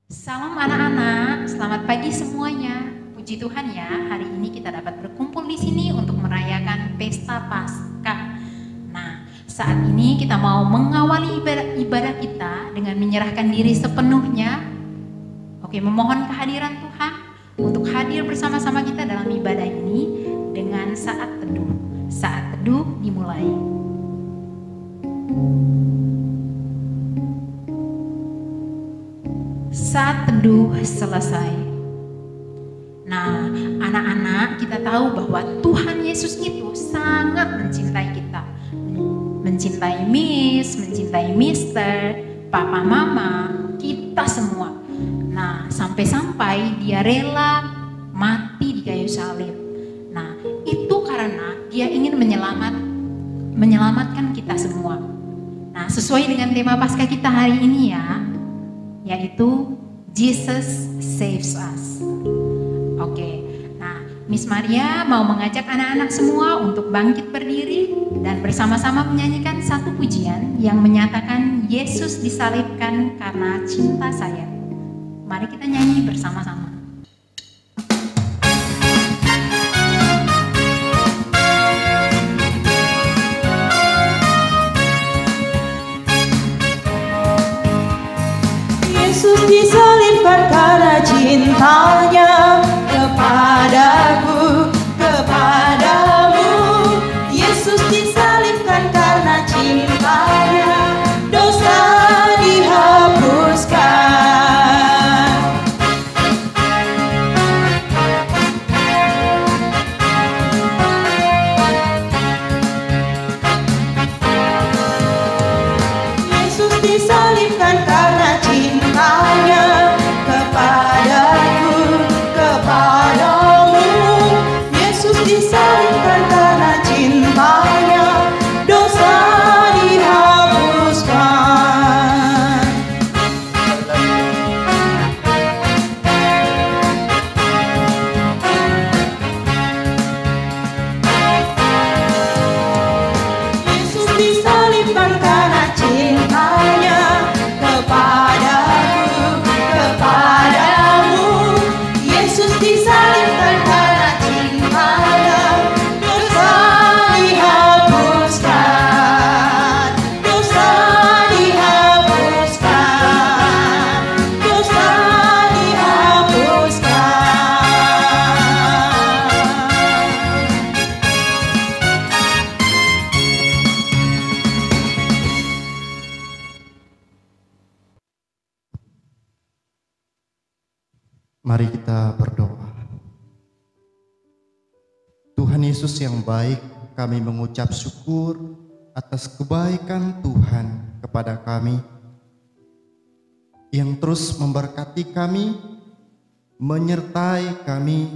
Salam anak-anak, selamat pagi semuanya. Puji Tuhan ya, hari ini kita dapat berkumpul di sini untuk merayakan pesta Paskah. Nah, saat ini kita mau mengawali ibadah kita dengan menyerahkan diri sepenuhnya. Oke, memohon kehadiran Tuhan untuk hadir bersama-sama kita dalam ibadah ini dengan saat teduh. Saat teduh dimulai. Saat teduh selesai. Nah, anak-anak, kita tahu bahwa Tuhan Yesus itu sangat mencintai kita. Mencintai Miss, mencintai Mister, Papa Mama, kita semua. Nah, sampai-sampai dia rela mati di kayu salib. Nah, itu karena dia ingin menyelamatkan kita semua. Nah, sesuai dengan tema Paskah kita hari ini ya, yaitu Jesus Saves Us. Oke, nah Miss Maria mau mengajak anak-anak semua untuk bangkit berdiri dan bersama-sama menyanyikan satu pujian yang menyatakan Yesus disalibkan karena cinta saya. Mari kita nyanyi bersama-sama. Yesus disalibkan karena cintanya kepadaku, kepadamu. Yesus disalibkan karena cintanya, dosa dihapuskan. Yesus disalibkan karena cintanya kepadaku, kepadamu. Yesus disalibkan karena cintanya, dosa dihapuskan. Yesus disalibkan karena cintanya kepadaku, kepadamu. Yesus disalibkan karena cintanya, dosa dihapuskan, dosa dihapuskan, dosa dihapuskan. Mari kita berdoa. Tuhan Yesus yang baik, kami mengucap syukur atas kebaikan Tuhan kepada kami, yang terus memberkati kami, menyertai kami,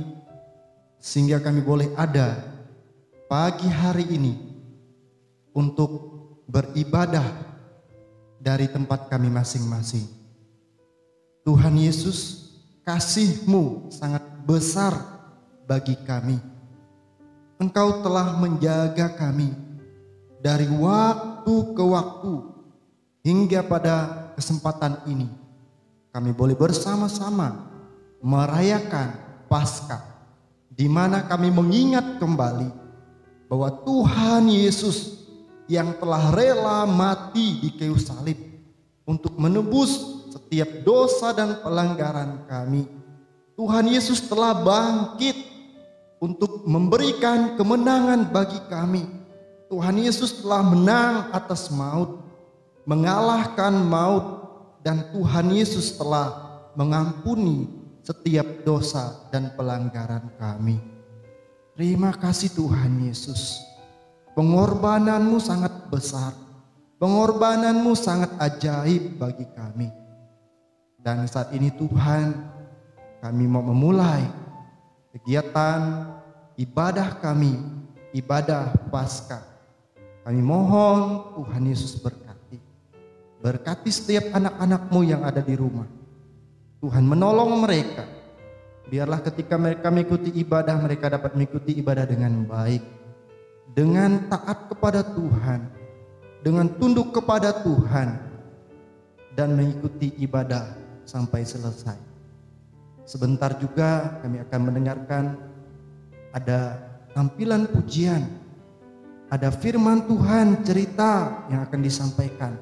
sehingga kami boleh ada pagi hari ini untuk beribadah dari tempat kami masing-masing. Tuhan Yesus, kasih-Mu sangat besar bagi kami. Engkau telah menjaga kami dari waktu ke waktu hingga pada kesempatan ini. Kami boleh bersama-sama merayakan Paskah, di mana kami mengingat kembali bahwa Tuhan Yesus yang telah rela mati di kayu salib untuk menebus setiap dosa dan pelanggaran kami. Tuhan Yesus telah bangkit untuk memberikan kemenangan bagi kami. Tuhan Yesus telah menang atas maut, mengalahkan maut, dan Tuhan Yesus telah mengampuni setiap dosa dan pelanggaran kami. Terima kasih Tuhan Yesus. Pengorbananmu sangat besar. Pengorbananmu sangat ajaib bagi kami. Dan saat ini Tuhan, kami mau memulai kegiatan ibadah kami, ibadah Paskah. Kami mohon Tuhan Yesus berkati. Berkati setiap anak-anak-Mu yang ada di rumah. Tuhan menolong mereka. Biarlah ketika mereka mengikuti ibadah, mereka dapat mengikuti ibadah dengan baik. Dengan taat kepada Tuhan. Dengan tunduk kepada Tuhan. Dan mengikuti ibadah sampai selesai. Sebentar juga kami akan mendengarkan ada tampilan pujian, ada firman Tuhan, cerita yang akan disampaikan.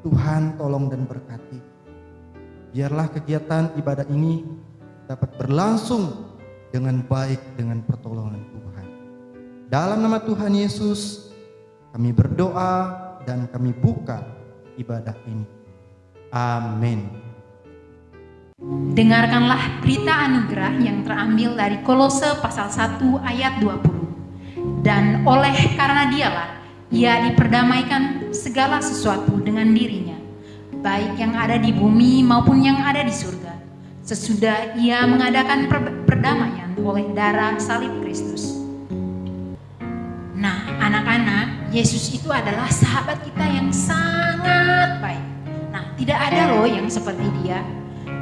Tuhan tolong dan berkati. Biarlah kegiatan ibadah ini dapat berlangsung dengan baik dengan pertolongan Tuhan. Dalam nama Tuhan Yesus kami berdoa dan kami buka ibadah ini. Amin. Dengarkanlah berita anugerah yang terambil dari Kolose pasal 1 ayat 20. Dan oleh karena dialah ia diperdamaikan segala sesuatu dengan dirinya, baik yang ada di bumi maupun yang ada di surga, sesudah ia mengadakan perdamaian oleh darah salib Kristus. Nah, anak-anak, Yesus itu adalah sahabat kita yang sangat baik. Nah, tidak ada loh yang seperti dia.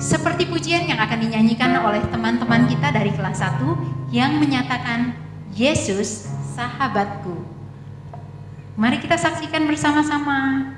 Seperti pujian yang akan dinyanyikan oleh teman-teman kita dari kelas 1 yang menyatakan, Yesus sahabatku. Mari kita saksikan bersama-sama.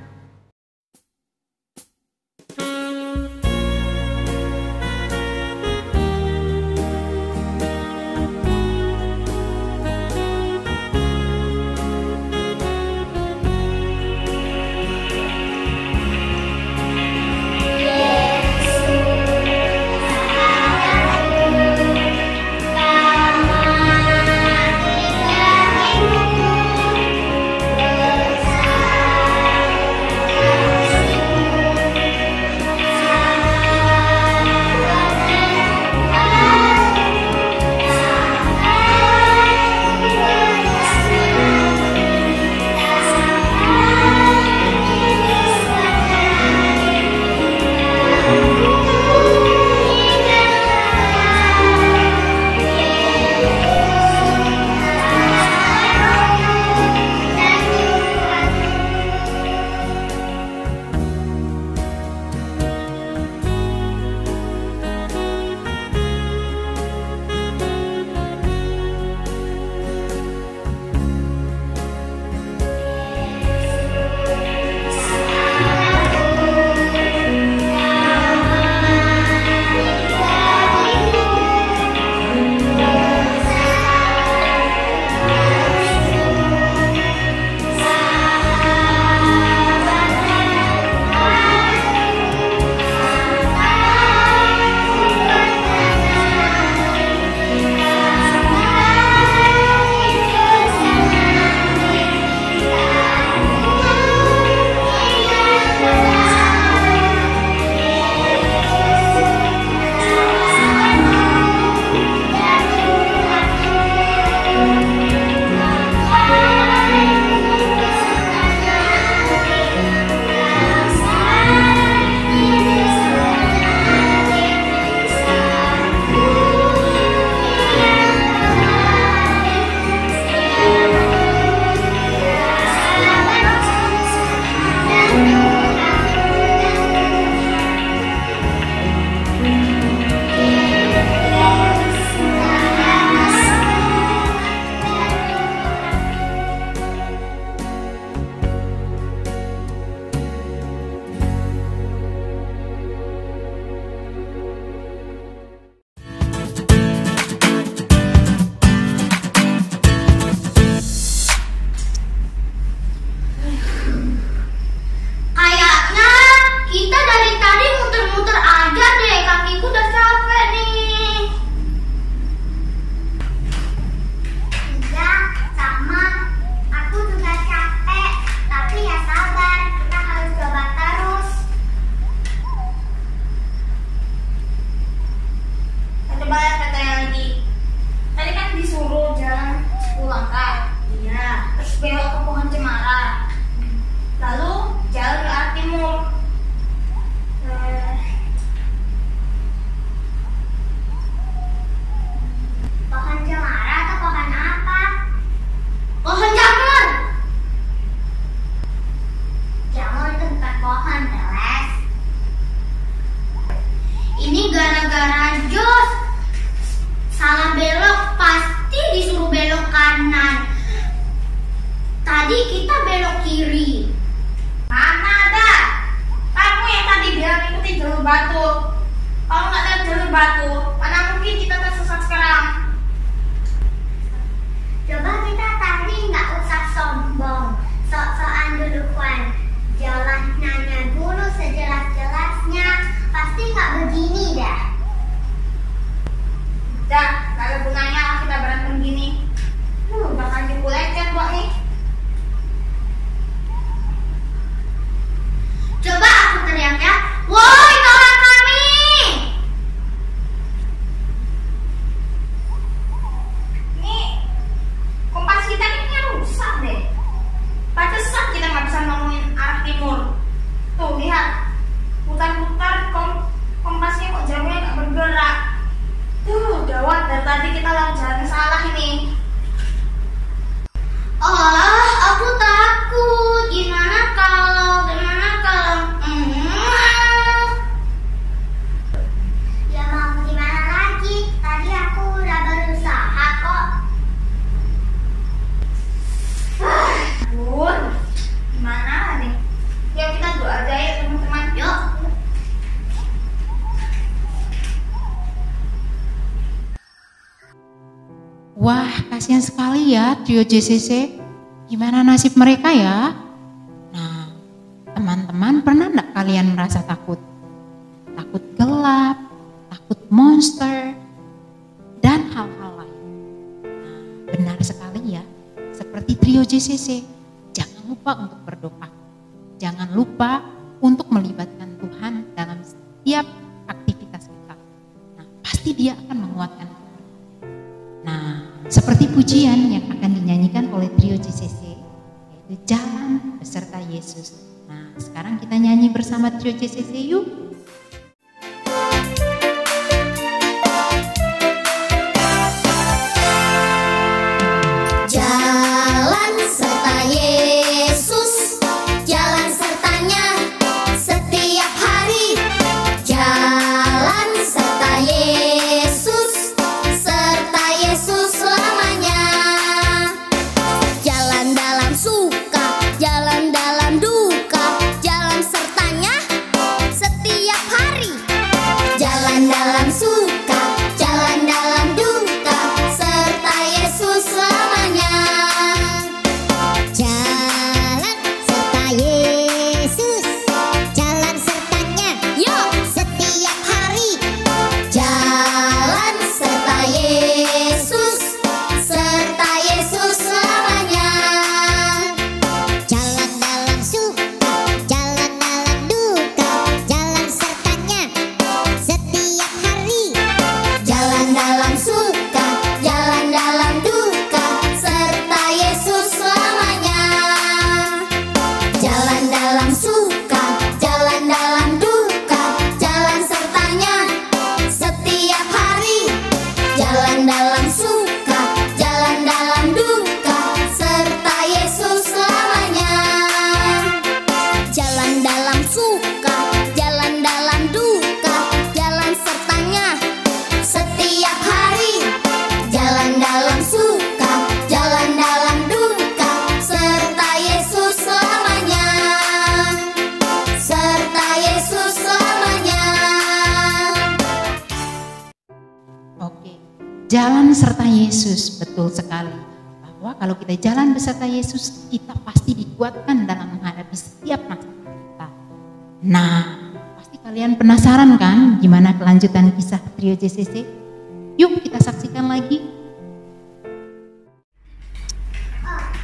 Tadi kita belok kiri. Mana ada? Kamu yang tadi bilang ikuti jalur batu. kasihan sekali ya trio JCC. Gimana nasib mereka ya? Nah, teman-teman pernah enggak kalian merasa takut? Takut gelap, takut monster, dan hal-hal lain. Nah, benar sekali ya, seperti trio JCC, jangan lupa untuk berdoa. Jangan lupa untuk melibatkan Tuhan dalam setiap aktivitas kita. Nah, pasti Dia akan menguatkan kita. Nah, seperti pujian yang akan dinyanyikan oleh trio JCC, yaitu Jalan Beserta Yesus. Nah, sekarang kita nyanyi bersama trio JCC yuk. Jalan serta Yesus, jalan sertanya setiap hari. Jalan serta Yesus, serta Yesus selamanya. Jalan dalam suka, jalan dalam duka, jalan sertanya setiap hari. Jalan dalam suka, jalan dalam duka, serta Yesus selamanya. Jalan serta Yesus, jalan sertanya, yuk setiap hari. Jalan serta Yesus, serta Yesus selamanya. Jalan dalam suka, jalan dalam duka, jalan sertanya setiap hari. Jalan dalam suka, jalan dalam duka, serta Yesus selamanya. Jalan dalam suka, jalan dalam duka, jalan sertanya setiap hari. Jalan dalam suka, jalan dalam duka, serta Yesus selamanya. Jalan dalam suka, jalan dalam duka, jalan sertanya setiap hari. Jalan dalam suka, jalan dalam duka, serta Yesus selamanya. Serta Yesus selamanya. Oke, jalan serta Yesus, betul sekali. Bahwa kalau kita jalan beserta Yesus, kita pasti dikuatkan dalam menghadapi setiap masalah kita. Nah, pasti kalian penasaran kan gimana kelanjutan kisah trio JCC? Yuk kita saksikan lagi.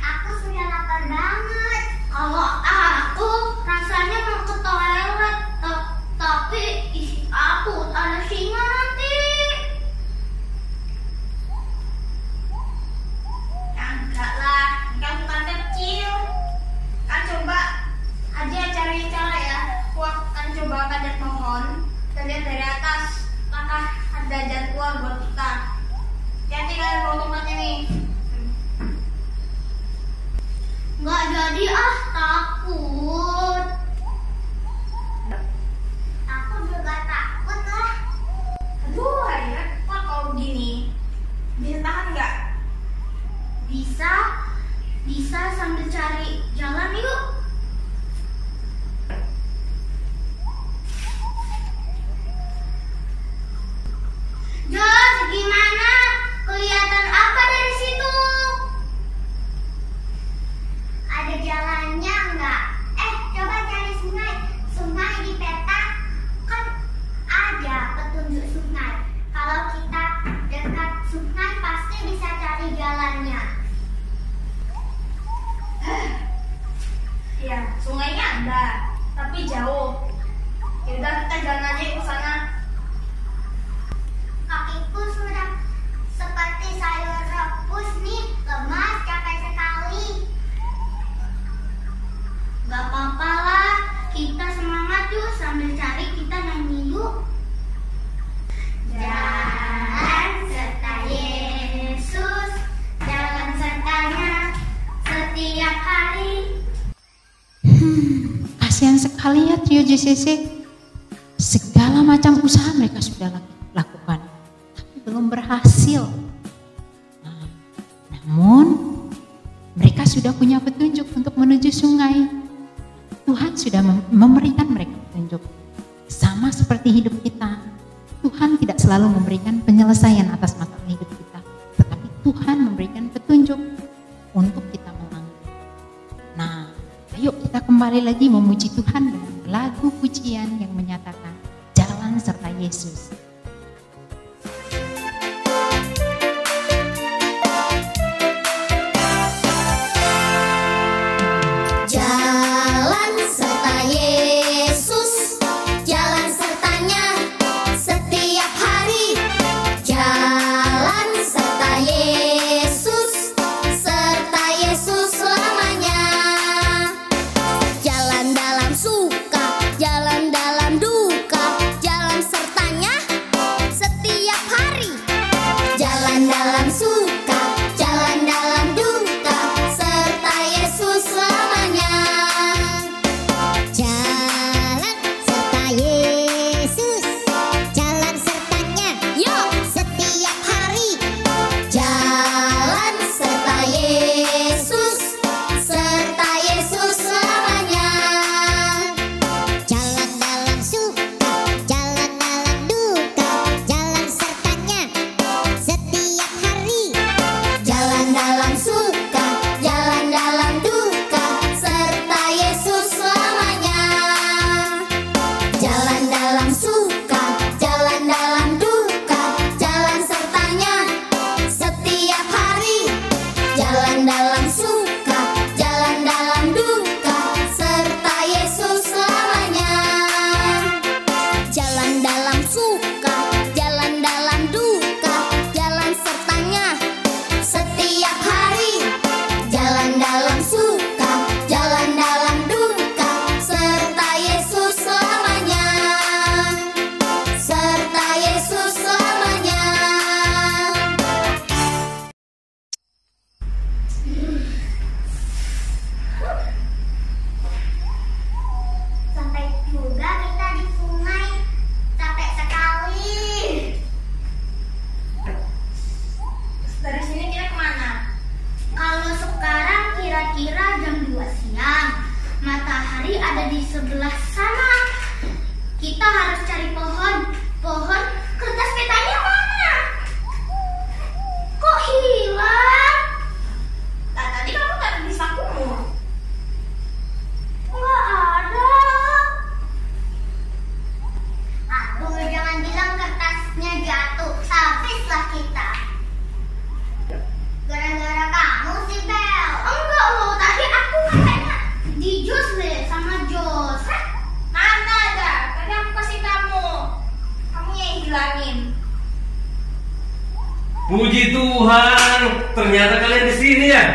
Aku sudah lapar banget. Kalau aku rasanya mau ke toilet, tapi isi aku ada singa nanti. Enggak lah, kan bukan kecil. Kan coba aja cari cara ya. Wah, kan coba kadet mohon. Kita lihat dari atas, apakah ada jalan keluar buat kita. Jadi kalian bawa tongkatnya nih. Nggak jadi ah, takut. Aku juga takut lah. Aduh, repot kalau begini. Bisa tahan nggak? Bisa sambil cari jalan yuk. Jos, gimana? Kelihatan apa dari situ? Ada jalannya nggak? Coba cari sungai. Sungai di peta kan ada petunjuk sungai. Kalau kita dekat sungai pasti bisa cari jalannya. Ya, sungainya ada, tapi jauh. Yaudah kita jalan aja ke sana. Kakiku sudah seperti sayur rebus nih, lemas, capek sekali. Gak apa-apa lah, kita semangat yuk sambil cari, kita nyanyi yuk. Jalan serta Yesus, jalan sertanya setiap hari. Kasihan sekali ya trio JCC. Segala macam usaha mereka sudah lakukan, tapi belum berhasil. Nah, namun mereka sudah punya petunjuk untuk menuju sungai. Tuhan sudah memberikan mereka petunjuk. Sama seperti hidup kita, Tuhan tidak selalu memberikan penyelesaian atas masalah hidup kita, tetapi Tuhan memberikan kembali lagi memuji Tuhan dengan lagu pujian yang menyatakan jalan serta Yesus. Jalan serta Yesus, jalan sertanya setiap hari. Jalan serta Yesus selamanya. Jalan dalam suka, jalan dalam duka, jalan sertanya setiap hari. Jalan dalam suka, jalan dalam duka, serta Yesus selamanya. Jalan serta Yesus, jalan sertanya, yuk setiap hari. Jalan serta Yesus selamanya. Jalan dalam suka, jalan dalam duka, jalan sertanya setiap hari. Jalan dalam suka, jalan dalam duka, serta Yesus selamanya. Jalan dalam suka, jalan dalam duka, jalan sertanya setiap hari. Jalan dalam suka, jalan dalam duka, serta Yesus selamanya. Jalan dalam suka, jalan dalam duka, jalan sertanya setiap hari. Jalan dalam suka, jalan dalam duka, serta Yesus selamanya. Serta Yesus selamanya. Sampai juga kita di sungai. Capek sekali. Dari sini kita kemana? Kalau sekarang kira-kira jam 2 siang. Matahari ada di sebelah sana. Kita harus cari pohon. Pohon, kertas petanya mana? Kok hilang? Nah, tadi kamu taruh di sakumu. Nggak ada. Aduh, jangan bilang kertasnya jatuh. Habislah kita. Gara-gara kamu sih, Bel. Enggak loh, tadi aku katanya di jus deh sama Jos. Mana ada? Tadi aku kasih kamu. Kamu yang hilangin. Puji Tuhan, ternyata kalian di sini ya.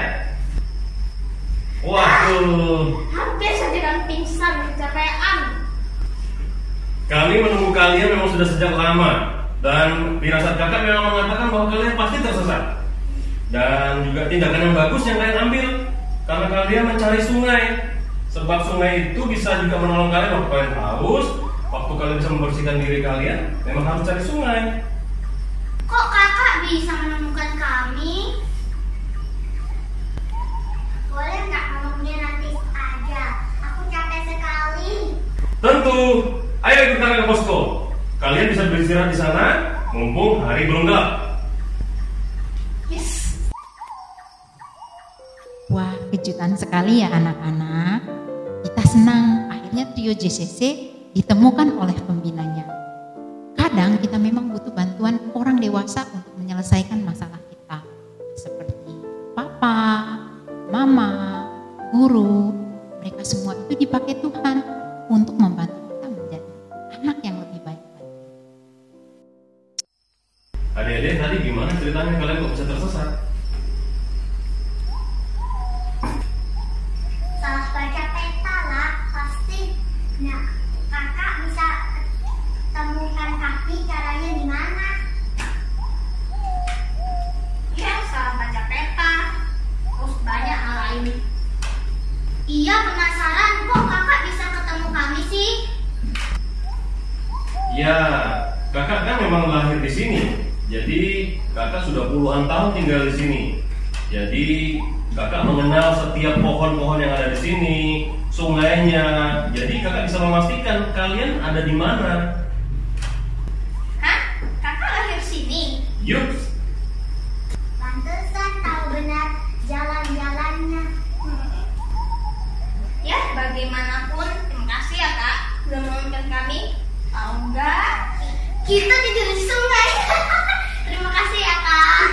Waduh, Hampir saja kan pingsan, kecapean. kami menunggu kalian memang sudah sejak lama. Dan firasat kakak memang mengatakan bahwa kalian pasti tersesat. Dan juga tindakan yang bagus yang kalian ambil, karena kalian mencari sungai. Sebab sungai itu bisa juga menolong kalian waktu kalian haus, waktu kalian bisa membersihkan diri kalian. Memang harus cari sungai. Kok kakak bisa menemukan kami? Boleh nggak ngomongnya nanti aja? Aku capek sekali. Tentu, ayo ikut kami ke posko. Kalian bisa beristirahat di sana, mumpung hari belum gelap. Yes. Wah, kejutan sekali ya anak-anak. Kita senang akhirnya trio JCC ditemukan oleh pembinanya. Kadang kita memang butuh bantuan orang dewasa untuk menyelesaikan masalah kita. Seperti papa, mama, guru. Mereka semua itu dipakai Tuhan untuk membantu kita menjadi anak yang lebih baik lagi. Adik-adik, tadi gimana ceritanya kalian kok bisa tersesat? Salah baca peta lah, pasti. Nah, kakak bisa temukan kaki caranya di mana? Ya, salah baca peta. Terus banyak hal lain. Iya, penasaran kok kakak bisa ketemu kami sih? Ya, kakak kan memang lahir di sini. Jadi kakak sudah puluhan tahun tinggal di sini. Jadi kakak mengenal setiap pohon-pohon yang ada di sini, sungainya. Jadi kakak bisa memastikan kalian ada di mana. Hah? Kakak lahir sini? Yup. Pantesan tahu benar jalan-jalannya. Ya, bagaimana dimanapun. Terima kasih ya Kak, sudah menemukan kami. Tahu enggak? Kita tidur di sungai. Terima kasih ya Kak.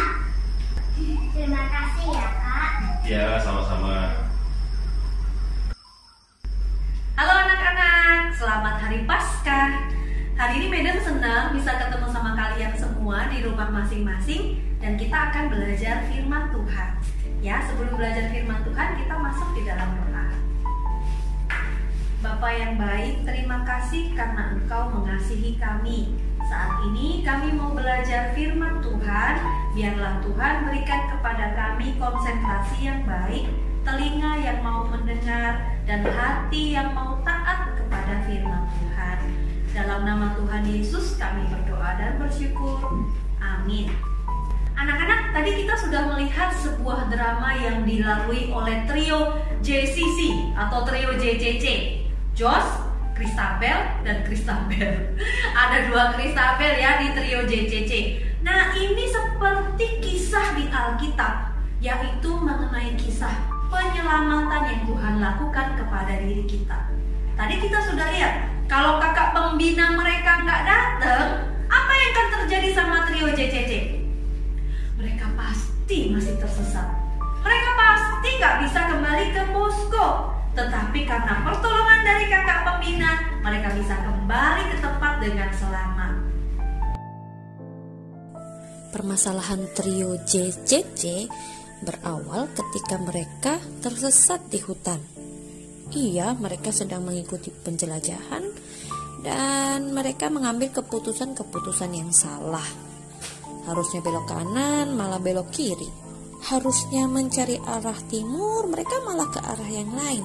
Terima kasih ya Kak. Ya, sama-sama. Halo anak-anak, selamat Hari Paskah. Hari ini Medan senang bisa ketemu sama kalian semua di rumah masing-masing dan kita akan belajar firman Tuhan. Ya, sebelum belajar firman Tuhan kita masuk di dalam doa. Bapa yang baik, terima kasih karena Engkau mengasihi kami. Saat ini kami mau belajar firman Tuhan. Biarlah Tuhan berikan kepada kami konsentrasi yang baik, telinga yang mau mendengar, dan hati yang mau taat kepada firman Tuhan. Dalam nama Tuhan Yesus kami berdoa dan bersyukur. Amin. Anak-anak, tadi kita sudah melihat sebuah drama yang dilalui oleh trio JCC atau trio JCC. Josh, Christabel, dan Christabel. Ada 2 Christabel ya di trio JCC. Nah, ini seperti kisah di Alkitab, yaitu mengenai kisah penyelamatan yang Tuhan lakukan kepada diri kita. Tadi kita sudah lihat, kalau kakak pembina mereka nggak datang, apa yang akan terjadi sama trio JCC? Mereka pasti masih tersesat. Mereka pasti nggak bisa kembali ke Moskow. Tetapi karena pertolongan dari kakak pembina, mereka bisa kembali ke tempat dengan selamat. Permasalahan trio JCC berawal ketika mereka tersesat di hutan. Iya, mereka sedang mengikuti penjelajahan dan mereka mengambil keputusan-keputusan yang salah. Harusnya belok kanan, malah belok kiri. Harusnya mencari arah timur, mereka malah ke arah yang lain.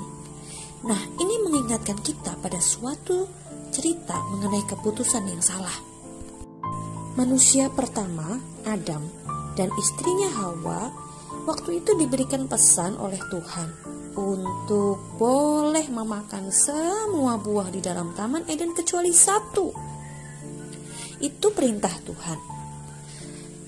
Nah, ini mengingatkan kita pada suatu cerita mengenai keputusan yang salah. Manusia pertama, Adam, dan istrinya Hawa, waktu itu diberikan pesan oleh Tuhan untuk boleh memakan semua buah di dalam Taman Eden kecuali 1. Itu perintah Tuhan.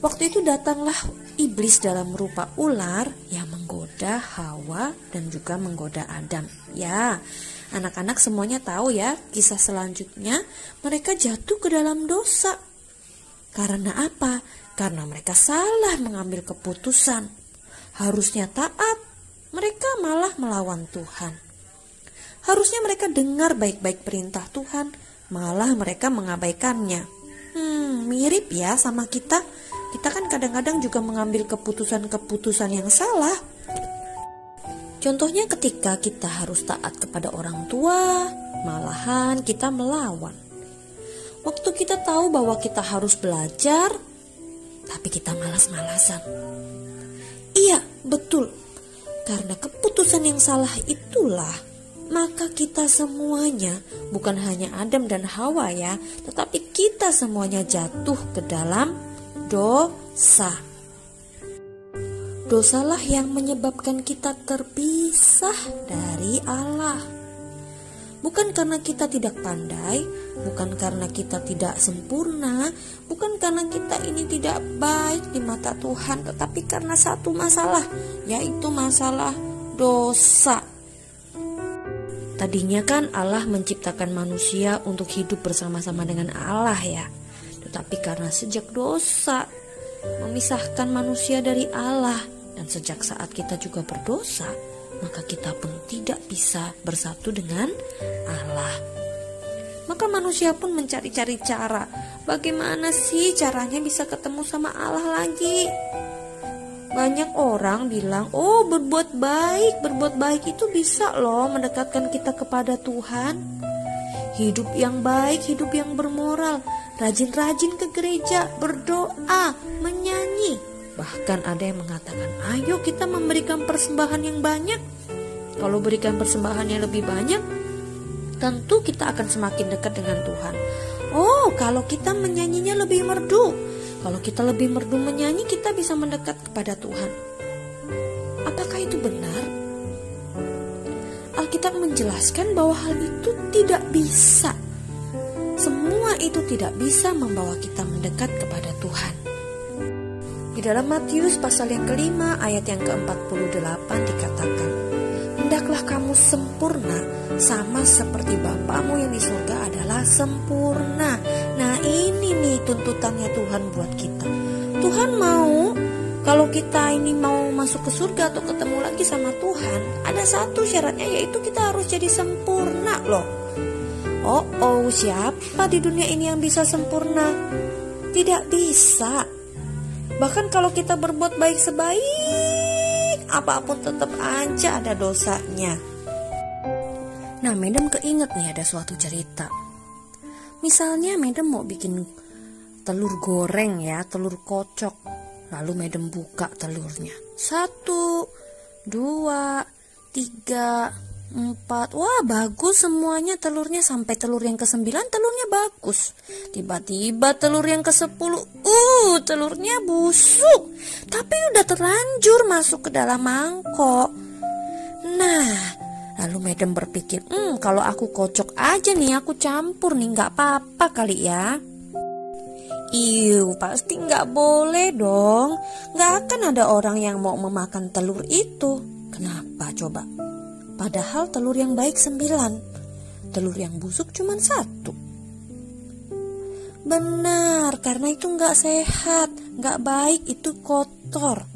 Waktu itu datanglah iblis dalam rupa ular yang menggoda Hawa dan juga menggoda Adam. Ya, anak-anak semuanya tahu ya, kisah selanjutnya mereka jatuh ke dalam dosa. Karena apa? Karena mereka salah mengambil keputusan. Harusnya taat, mereka malah melawan Tuhan. Harusnya mereka dengar baik-baik perintah Tuhan, malah mereka mengabaikannya. Mirip ya sama kita. Kita kan kadang-kadang juga mengambil keputusan-keputusan yang salah. Contohnya ketika kita harus taat kepada orang tua, malahan kita melawan. Waktu kita tahu bahwa kita harus belajar, tapi kita malas-malasan. Iya, betul. Karena keputusan yang salah itulah, maka kita semuanya, bukan hanya Adam dan Hawa ya, tetapi kita semuanya jatuh ke dalam dosa. Dosalah yang menyebabkan kita terpisah dari Allah. Bukan karena kita tidak pandai, bukan karena kita tidak sempurna, bukan karena kita ini tidak baik di mata Tuhan, tetapi karena satu masalah, yaitu masalah dosa. Tadinya kan Allah menciptakan manusia untuk hidup bersama-sama dengan Allah ya. Tetapi karena sejak dosa memisahkan manusia dari Allah, dan sejak saat kita juga berdosa, maka kita pun tidak bisa bersatu dengan Allah. Maka manusia pun mencari-cari cara, bagaimana sih caranya bisa ketemu sama Allah lagi. Banyak orang bilang, oh berbuat baik itu bisa loh mendekatkan kita kepada Tuhan. Hidup yang baik, hidup yang bermoral, rajin-rajin ke gereja, berdoa, menyanyi. Bahkan ada yang mengatakan, ayo kita memberikan persembahan yang banyak. Kalau berikan persembahan yang lebih banyak, tentu kita akan semakin dekat dengan Tuhan. Oh, kalau kita menyanyinya lebih merdu, kalau kita lebih merdu menyanyi, kita bisa mendekat kepada Tuhan. Apakah itu benar? Alkitab menjelaskan bahwa hal itu tidak bisa. Semua itu tidak bisa membawa kita mendekat kepada Tuhan. Di dalam Matius pasal yang kelima ayat yang ke-48 dikatakan, hendaklah kamu sempurna sama seperti Bapamu yang di surga adalah sempurna. Nah, ini nih tuntutannya Tuhan buat kita. Tuhan mau kalau kita ini mau masuk ke surga atau ketemu lagi sama Tuhan, ada satu syaratnya, yaitu kita harus jadi sempurna loh. Siapa di dunia ini yang bisa sempurna? Tidak bisa. Bahkan kalau kita berbuat baik sebaik apapun, tetap aja ada dosanya. Nah, Madam keinget nih ada suatu cerita. Misalnya Madam mau bikin telur goreng ya, telur kocok. Lalu Madam buka telurnya. 1, 2, 3, 4. Wah, bagus semuanya telurnya. Sampai telur yang ke-9 telurnya bagus. Tiba-tiba telur yang ke-10, telurnya busuk. Tapi udah terlanjur masuk ke dalam mangkok. Nah, lalu Madam berpikir, kalau aku kocok aja nih, aku campur nih, gak apa-apa kali ya. Pasti gak boleh dong. Gak akan ada orang yang mau memakan telur itu. Kenapa coba? Padahal telur yang baik 9, telur yang busuk cuma 1. Benar, karena itu gak sehat, gak baik, itu kotor.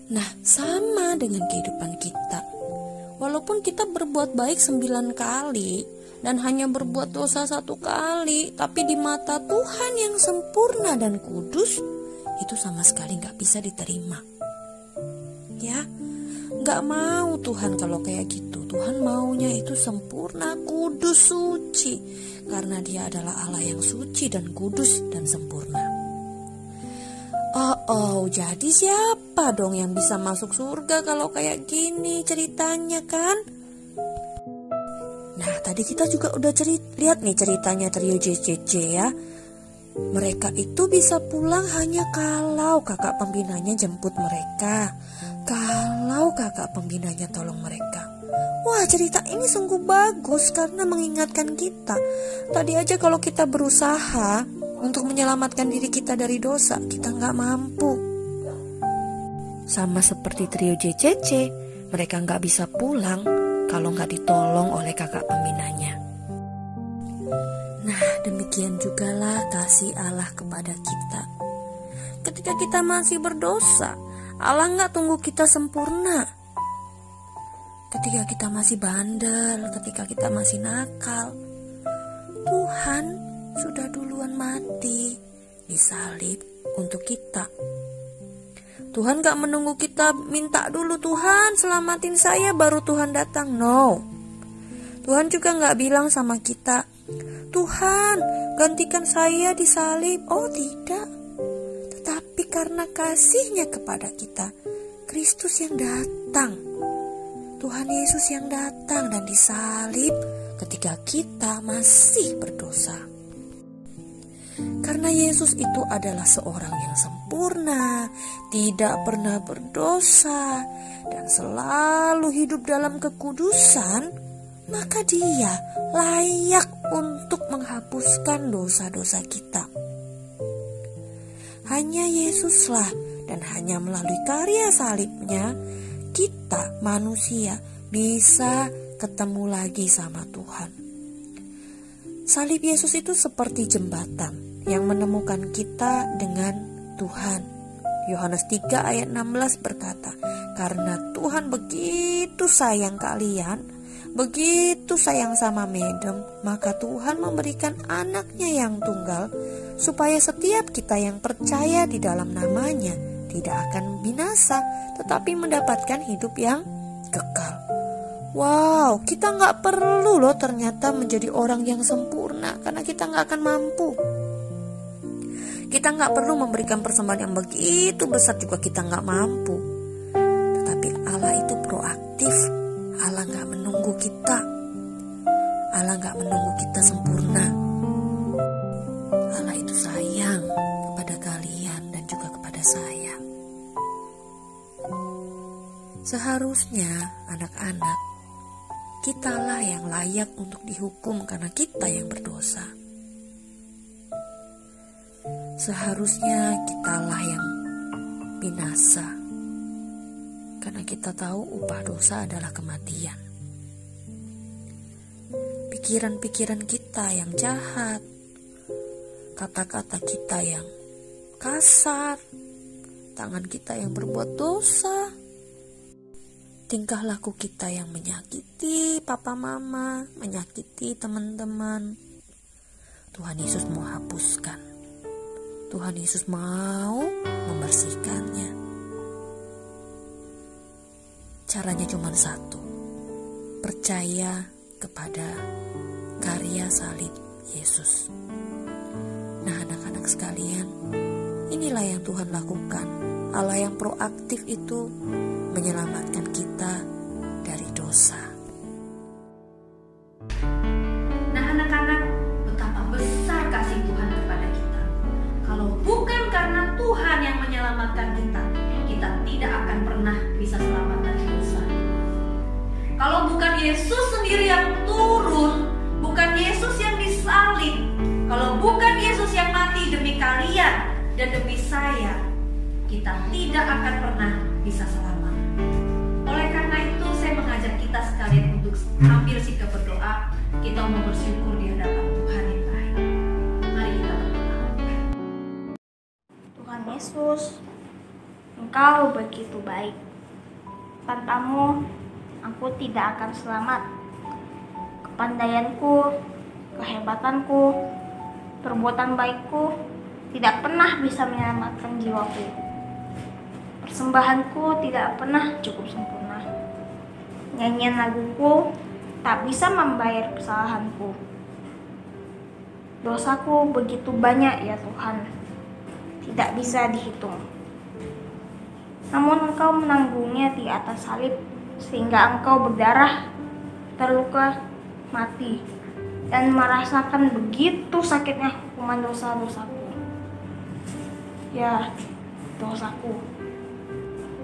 Nah, sama dengan kehidupan kita. Walaupun kita berbuat baik 9 kali dan hanya berbuat dosa 1 kali, tapi di mata Tuhan yang sempurna dan kudus, itu sama sekali gak bisa diterima. Ya, gak mau Tuhan kalau kayak gitu. Tuhan maunya itu sempurna, kudus, suci, karena Dia adalah Allah yang suci dan kudus dan sempurna. Jadi siapa dong yang bisa masuk surga kalau kayak gini ceritanya kan? Nah, tadi kita juga udah lihat nih ceritanya trio JCC ya. Mereka itu bisa pulang hanya kalau kakak pembinanya jemput mereka, kalau kakak pembinanya tolong mereka. Wah, cerita ini sungguh bagus karena mengingatkan kita. Tadi aja kalau kita berusaha untuk menyelamatkan diri kita dari dosa, kita nggak mampu. Sama seperti trio JCC, mereka nggak bisa pulang kalau nggak ditolong oleh kakak pembinanya. Nah, demikian jugalah kasih Allah kepada kita. Ketika kita masih berdosa, Allah nggak tunggu kita sempurna. Ketika kita masih bandel, ketika kita masih nakal, Tuhan sudah duluan mati disalib untuk kita. Tuhan gak menunggu kita minta dulu, Tuhan selamatin saya baru Tuhan datang. No. Tuhan juga gak bilang sama kita, Tuhan gantikan saya disalib. Oh tidak. Tetapi karena kasih-Nya kepada kita, Kristus yang datang, Tuhan Yesus yang datang dan disalib ketika kita masih berdosa. Karena Yesus itu adalah seorang yang sempurna, tidak pernah berdosa, dan selalu hidup dalam kekudusan, maka Dia layak untuk menghapuskan dosa-dosa kita. Hanya Yesuslah dan hanya melalui karya salib-Nya, kita manusia bisa ketemu lagi sama Tuhan. Salib Yesus itu seperti jembatan yang menemukan kita dengan Tuhan. Yohanes 3 ayat 16 berkata, karena Tuhan begitu sayang kalian, begitu sayang sama Madam, maka Tuhan memberikan anaknya yang tunggal, supaya setiap kita yang percaya di dalam namanya tidak akan binasa, tetapi mendapatkan hidup yang kekal. Wow, kita gak perlu loh ternyata menjadi orang yang sempurna, karena kita gak akan mampu. Kita gak perlu memberikan persembahan yang begitu besar juga kita gak mampu. Tetapi Allah itu proaktif. Allah gak menunggu kita. Allah gak menunggu kita sempurna. Allah itu sayang kepada kalian dan juga kepada saya. Seharusnya anak-anak, kitalah yang layak untuk dihukum karena kita yang berdosa. Seharusnya kitalah yang binasa. karena kita tahu upah dosa adalah kematian. Pikiran-pikiran kita yang jahat, kata-kata kita yang kasar, tangan kita yang berbuat dosa, tingkah laku kita yang menyakiti papa mama, menyakiti teman-teman, Tuhan Yesus mau hapuskan. Tuhan Yesus mau membersihkannya. Caranya cuma satu, percaya kepada karya salib Yesus. Nah, anak-anak sekalian, inilah yang Tuhan lakukan. Allah yang proaktif itu menyelamatkan kita dari dosa. Nah, anak-anak, betapa besar kasih Tuhan kepada kita. Kalau bukan karena Tuhan yang menyelamatkan kita, kita tidak akan pernah bisa selamat dari dosa. Kalau bukan Yesus sendiri yang turun, bukan Yesus yang disalib, kalau bukan Yesus yang mati demi kalian dan demi saya, kita tidak akan pernah bisa selamat. Oleh karena itu, saya mengajak kita sekalian untuk ambil sikap berdoa. Kita mau bersyukur di hadapan Tuhan yang baik. Mari kita berdoa. Tuhan Yesus, Engkau begitu baik. Tanpamu, aku tidak akan selamat. Kepandaianku, kehebatanku, perbuatan baikku tidak pernah bisa menyelamatkan jiwaku. Persembahanku tidak pernah cukup sempurna. Nyanyian laguku tak bisa membayar kesalahanku. Dosaku begitu banyak ya Tuhan, tidak bisa dihitung. Namun Engkau menanggungnya di atas salib, sehingga Engkau berdarah, terluka, mati, dan merasakan begitu sakitnya hukuman dosa-dosaku. Ya, dosaku.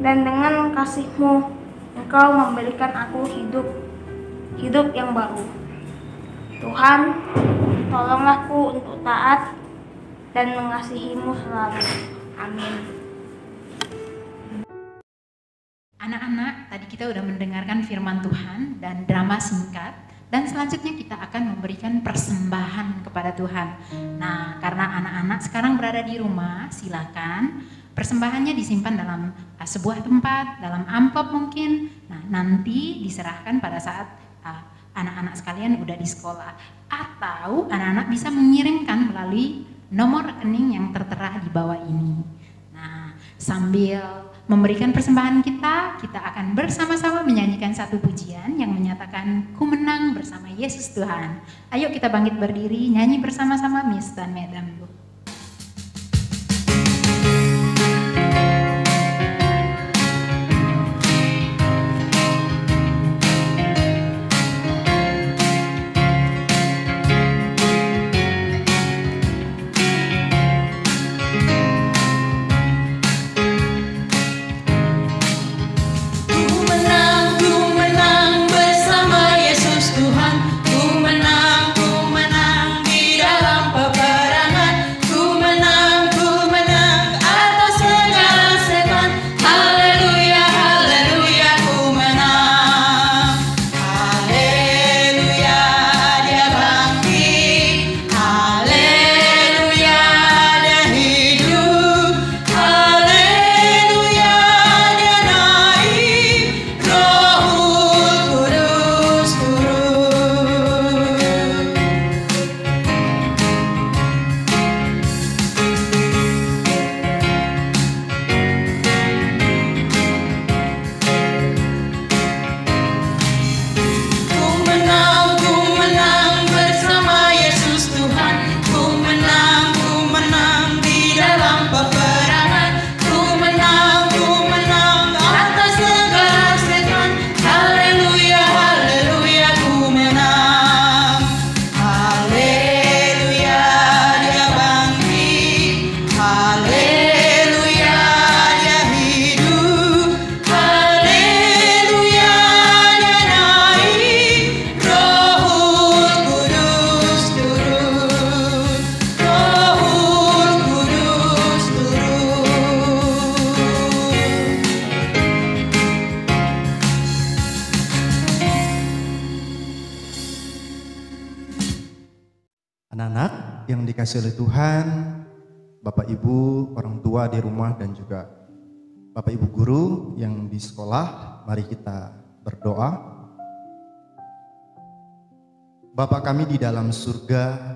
Dan dengan kasih-Mu, Engkau memberikan aku hidup yang baru. Tuhan, tolonglah aku untuk taat dan mengasihi-Mu selalu. Amin. Anak-anak, tadi kita udah mendengarkan firman Tuhan dan drama singkat. Dan selanjutnya kita akan memberikan persembahan kepada Tuhan. Nah, karena anak-anak sekarang berada di rumah, silakan persembahannya disimpan dalam sebuah tempat, dalam amplop mungkin. Nah, nanti diserahkan pada saat anak-anak sekalian udah di sekolah. Atau anak-anak bisa mengirimkan melalui nomor rekening yang tertera di bawah ini. Nah, sambil memberikan persembahan kita akan bersama-sama menyanyikan satu pujian yang menyatakan ku menang bersama Yesus Tuhan. Ayo kita bangkit berdiri, nyanyi bersama-sama Miss dan Madam. Ku menang di dalam peperangan. Anak-anak yang dikasihi oleh Tuhan, Bapak Ibu, orang tua di rumah dan juga Bapak Ibu guru yang di sekolah, mari kita berdoa. Bapa kami di dalam surga,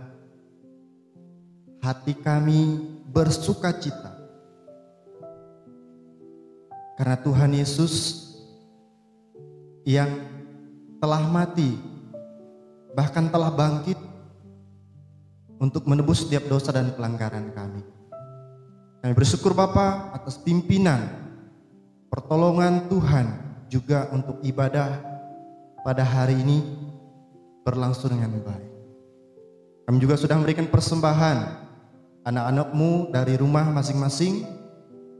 hati kami bersuka cita karena Tuhan Yesus yang telah mati, bahkan telah bangkit untuk menebus setiap dosa dan pelanggaran kami. Kami bersyukur Bapa atas pimpinan, pertolongan Tuhan juga untuk ibadah pada hari ini berlangsung dengan baik. Kami juga sudah memberikan persembahan anak-anak-Mu dari rumah masing-masing.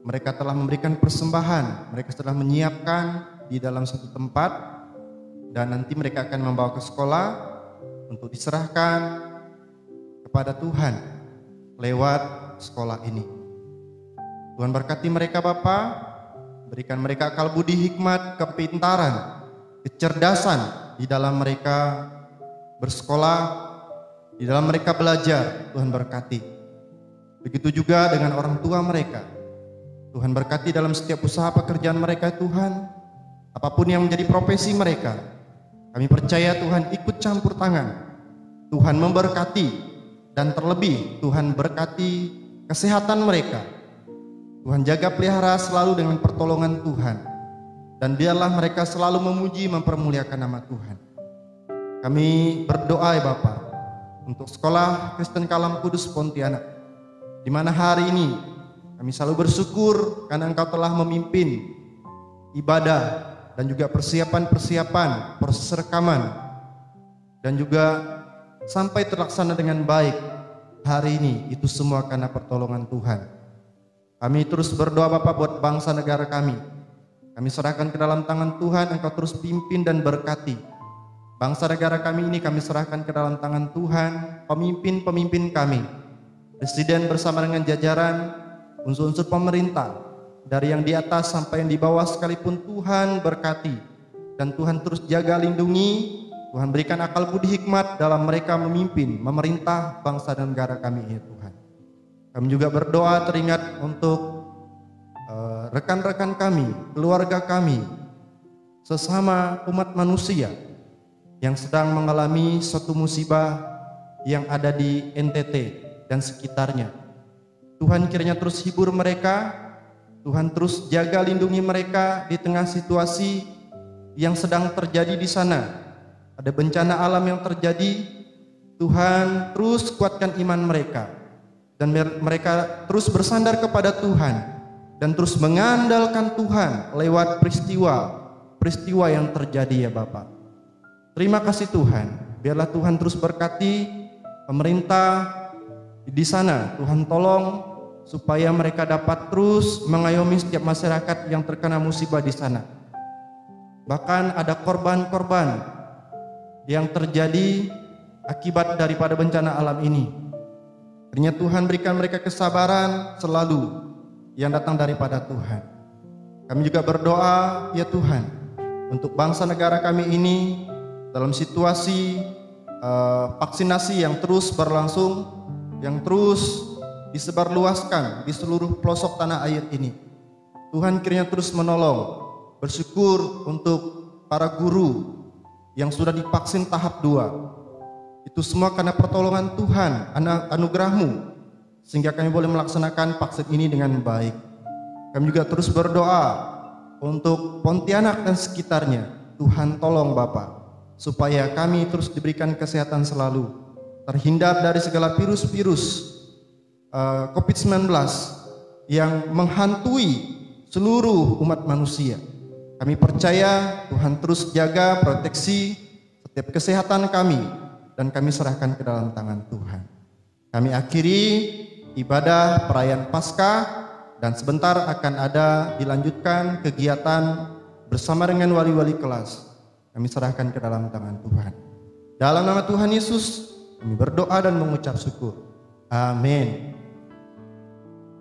Mereka telah memberikan persembahan, mereka telah menyiapkan di dalam satu tempat dan nanti mereka akan membawa ke sekolah untuk diserahkan kepada Tuhan lewat sekolah ini. Tuhan berkati mereka Bapa, berikan mereka akal budi, hikmat, kepintaran, kecerdasan di dalam mereka bersekolah, di dalam mereka belajar. Tuhan berkati. Begitu juga dengan orang tua mereka. Tuhan berkati dalam setiap usaha pekerjaan mereka Tuhan. Apapun yang menjadi profesi mereka, kami percaya Tuhan ikut campur tangan. Tuhan memberkati dan terlebih Tuhan berkati kesehatan mereka. Tuhan jaga pelihara selalu dengan pertolongan Tuhan. Dan biarlah mereka selalu memuji mempermuliakan nama Tuhan. Kami berdoa ya Bapa untuk Sekolah Kristen Kalam Kudus Pontianak, di mana hari ini kami selalu bersyukur karena Engkau telah memimpin ibadah dan juga persiapan-persiapan, proses rekaman, dan juga sampai terlaksana dengan baik hari ini. Itu semua karena pertolongan Tuhan. Kami terus berdoa Bapak buat bangsa negara kami. Kami serahkan ke dalam tangan Tuhan, Engkau terus pimpin dan berkati. Bangsa negara kami ini kami serahkan ke dalam tangan Tuhan, pemimpin-pemimpin kami, Presiden bersama dengan jajaran, unsur-unsur pemerintah, dari yang di atas sampai yang di bawah sekalipun Tuhan berkati. Dan Tuhan terus jaga lindungi, Tuhan berikan akal budi hikmat dalam mereka memimpin, memerintah bangsa dan negara kami ya Tuhan. Kami juga berdoa teringat untuk rekan-rekan kami, keluarga kami, sesama umat manusia yang sedang mengalami suatu musibah yang ada di NTT dan sekitarnya. Tuhan kiranya terus hibur mereka, Tuhan terus jaga lindungi mereka di tengah situasi yang sedang terjadi di sana. Ada bencana alam yang terjadi, Tuhan terus kuatkan iman mereka. Dan mereka terus bersandar kepada Tuhan dan terus mengandalkan Tuhan lewat peristiwa yang terjadi ya Bapak. Terima kasih Tuhan, biarlah Tuhan terus berkati pemerintah di sana. Tuhan tolong supaya mereka dapat terus mengayomi setiap masyarakat yang terkena musibah di sana. Bahkan ada korban-korban yang terjadi akibat daripada bencana alam ini. Ternyata Tuhan berikan mereka kesabaran selalu yang datang daripada Tuhan. Kami juga berdoa ya Tuhan untuk bangsa negara kami ini dalam situasi vaksinasi yang terus berlangsung, yang terus disebarluaskan di seluruh pelosok tanah air ini. Tuhan kiranya terus menolong. Bersyukur untuk para guru yang sudah divaksin tahap 2. Itu semua karena pertolongan Tuhan, anugerah-Mu, sehingga kami boleh melaksanakan vaksin ini dengan baik. Kami juga terus berdoa untuk Pontianak dan sekitarnya. Tuhan tolong Bapak, supaya kami terus diberikan kesehatan selalu, terhindar dari segala virus-virus COVID-19 yang menghantui seluruh umat manusia. Kami percaya Tuhan terus jaga, proteksi setiap kesehatan kami, dan kami serahkan ke dalam tangan Tuhan. Kami akhiri ibadah perayaan Paskah, dan sebentar akan ada dilanjutkan kegiatan bersama dengan wali-wali kelas. Kami serahkan ke dalam tangan Tuhan. Dalam nama Tuhan Yesus kami berdoa dan mengucap syukur. Amin.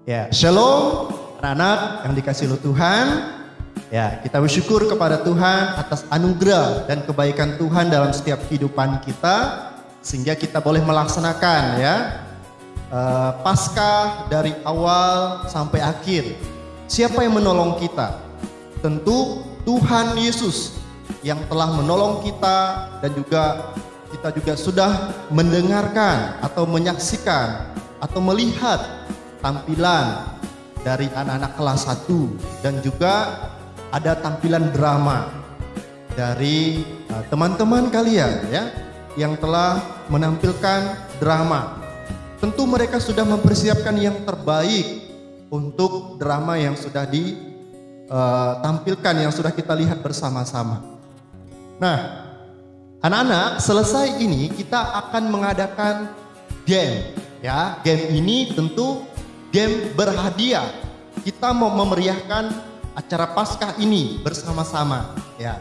Ya, shalom anak-anak yang dikasihi oleh Tuhan. Ya, kita bersyukur kepada Tuhan atas anugerah dan kebaikan Tuhan dalam setiap kehidupan kita. sehingga kita boleh melaksanakan ya Paskah dari awal sampai akhir. Siapa yang menolong kita? Tentu Tuhan Yesus yang telah menolong kita, dan juga kita juga sudah mendengarkan atau menyaksikan atau melihat tampilan dari anak-anak kelas 1, dan juga ada tampilan drama dari teman-teman kalian ya yang telah menampilkan drama. Tentu mereka sudah mempersiapkan yang terbaik untuk drama yang sudah ditampilkan, yang sudah kita lihat bersama-sama. Nah, anak-anak, selesai ini kita akan mengadakan game ya. Game ini tentu game berhadiah. Kita mau memeriahkan acara Paskah ini bersama-sama ya.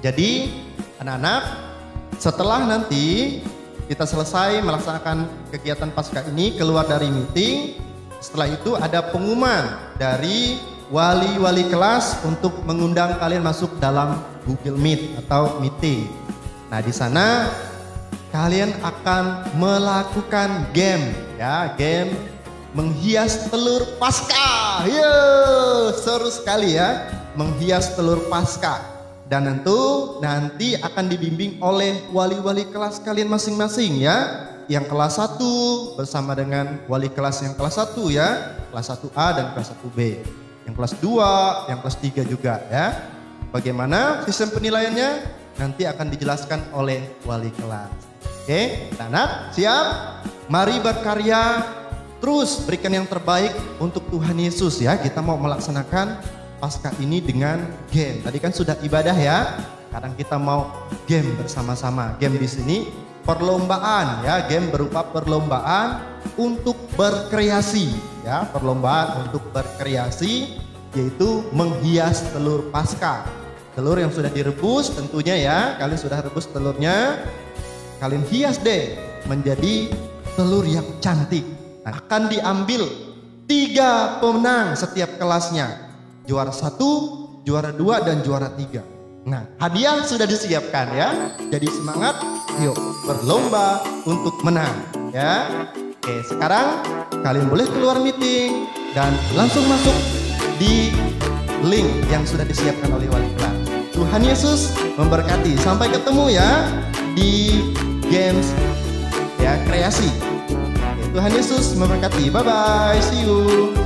Jadi anak-anak, setelah nanti kita selesai melaksanakan kegiatan Paskah ini, keluar dari meeting, setelah itu ada pengumuman dari wali-wali kelas untuk mengundang kalian masuk dalam Google Meet atau meeting. Nah, di sana kalian akan melakukan game ya, game menghias telur Paskah. Seru sekali ya, menghias telur Paskah. Dan tentu nanti akan dibimbing oleh wali-wali kelas kalian masing-masing ya. Yang kelas 1 bersama dengan wali kelas yang kelas 1 ya. Kelas 1A dan kelas 1B. Yang kelas 2, yang kelas 3 juga ya. Bagaimana sistem penilaiannya? Nanti akan dijelaskan oleh wali kelas. Oke, anak siap? Mari berkarya, terus berikan yang terbaik untuk Tuhan Yesus ya. Kita mau melaksanakan Paskah ini dengan game. Tadi kan sudah ibadah ya. Sekarang kita mau game bersama-sama. Game di sini perlombaan ya. Game berupa perlombaan untuk berkreasi ya. Perlombaan untuk berkreasi, yaitu menghias telur Paskah. Telur yang sudah direbus tentunya ya. Kalian sudah rebus telurnya. Kalian hias deh menjadi telur yang cantik. Nah, akan diambil 3 pemenang setiap kelasnya. Juara 1, juara 2, dan juara 3. Nah, hadiah sudah disiapkan ya. Jadi semangat, yuk berlomba untuk menang ya. Oke, sekarang kalian boleh keluar meeting dan langsung masuk di link yang sudah disiapkan oleh wali kelas. Tuhan Yesus memberkati. Sampai ketemu ya di games ya kreasi. Oke, Tuhan Yesus memberkati. Bye bye, see you.